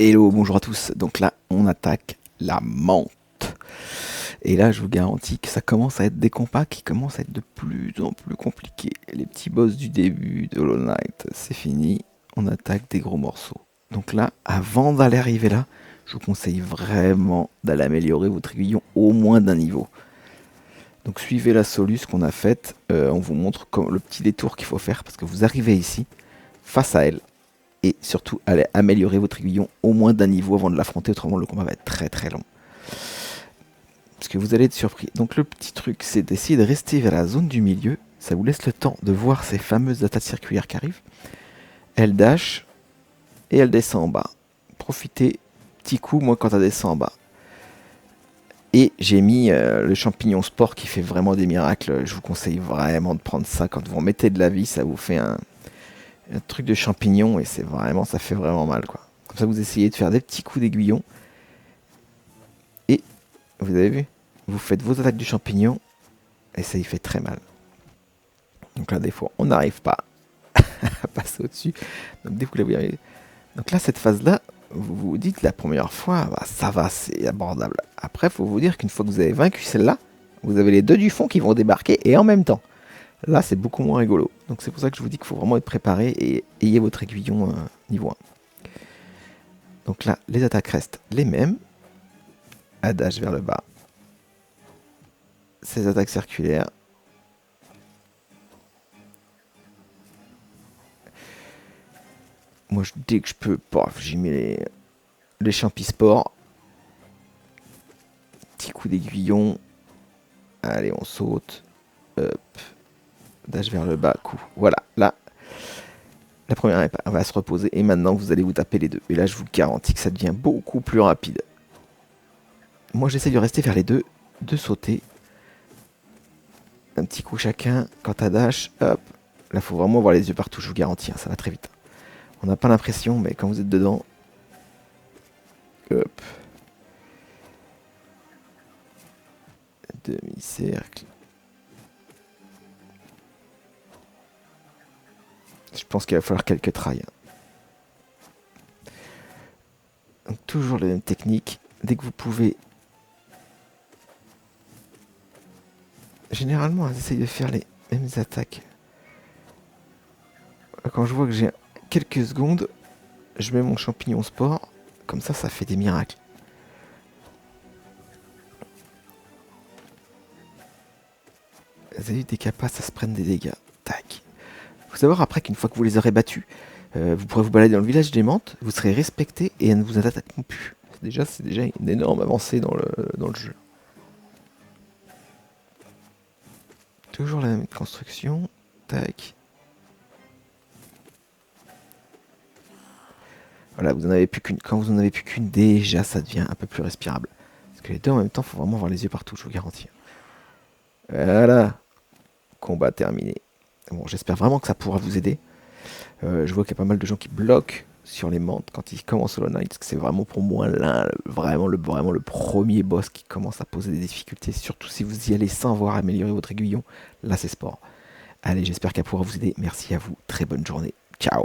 Hello, bonjour à tous. Donc là, on attaque la menthe. Et là, je vous garantis que ça commence à être des combats qui commencent à être de plus en plus compliqués. Les petits boss du début de Hollow Knight, c'est fini. On attaque des gros morceaux. Donc là, avant d'aller arriver là, je vous conseille vraiment d'aller améliorer votre aiguillon au moins d'un niveau. Donc suivez la soluce qu'on a faite. On vous montre le petit détour qu'il faut faire parce que vous arrivez ici, face à elle. Et surtout, allez améliorer votre aiguillon au moins d'un niveau avant de l'affronter, autrement le combat va être très très long. Parce que vous allez être surpris. Donc le petit truc, c'est d'essayer de rester vers la zone du milieu. Ça vous laisse le temps de voir ces fameuses attaques circulaires qui arrivent. Elle dash et elle descend en bas. Profitez, petit coup, moi quand elle descend en bas. Et j'ai mis le champignon sport qui fait vraiment des miracles. Je vous conseille vraiment de prendre ça. Quand vous remettez de la vie, ça vous fait un truc de champignon et c'est vraiment, ça fait vraiment mal quoi. Comme ça vous essayez de faire des petits coups d'aiguillon et vous avez vu, vous faites vos attaques du champignon et ça y fait très mal. Donc là des fois on n'arrive pas à passer au-dessus. Donc dès que vous l'avez, donc là cette phase là, vous vous dites la première fois bah, ça va, c'est abordable. Après faut vous dire qu'une fois que vous avez vaincu celle-là, vous avez les deux du fond qui vont débarquer et en même temps. Là, c'est beaucoup moins rigolo. Donc c'est pour ça que je vous dis qu'il faut vraiment être préparé et ayez votre aiguillon niveau 1. Donc là, les attaques restent les mêmes. Adage vers le bas. Ces attaques circulaires. Moi, dès que je peux, j'y mets les champis sport. Petit coup d'aiguillon. Allez, on saute. Hop. Dash vers le bas, coup. Voilà, là, la première elle va se reposer et maintenant vous allez vous taper les deux. Et là, je vous garantis que ça devient beaucoup plus rapide. Moi, j'essaie de rester vers les deux, de sauter. Un petit coup chacun. Quand t'as dash, hop. Là, faut vraiment avoir les yeux partout, je vous garantis, hein, ça va très vite. On n'a pas l'impression, mais quand vous êtes dedans, hop. Demi-cercle. Je pense qu'il va falloir quelques tries. Donc, toujours la même technique. Dès que vous pouvez. Généralement, j'essaye de faire les mêmes attaques. Quand je vois que j'ai quelques secondes, je mets mon champignon sport. Comme ça, ça fait des miracles. Vous avez vu, des capas, ça se prenne des dégâts. Tac. Faut savoir après qu'une fois que vous les aurez battus, vous pourrez vous balader dans le village des menthes, vous serez respecté et elles ne vous attaqueront plus. C'est déjà une énorme avancée dans le jeu. Toujours la même construction. Tac. Voilà, vous en avez plus qu'une. Quand vous en avez plus qu'une, déjà ça devient un peu plus respirable. Parce que les deux en même temps, faut vraiment avoir les yeux partout, je vous garantis. Voilà. Combat terminé. Bon, j'espère vraiment que ça pourra vous aider. Je vois qu'il y a pas mal de gens qui bloquent sur les menthes quand ils commencent Hollow Knight, parce que c'est vraiment pour moi là, vraiment le premier boss qui commence à poser des difficultés, surtout si vous y allez sans voir améliorer votre aiguillon. Là, c'est sport. Allez, j'espère qu'elle pourra vous aider. Merci à vous. Très bonne journée. Ciao.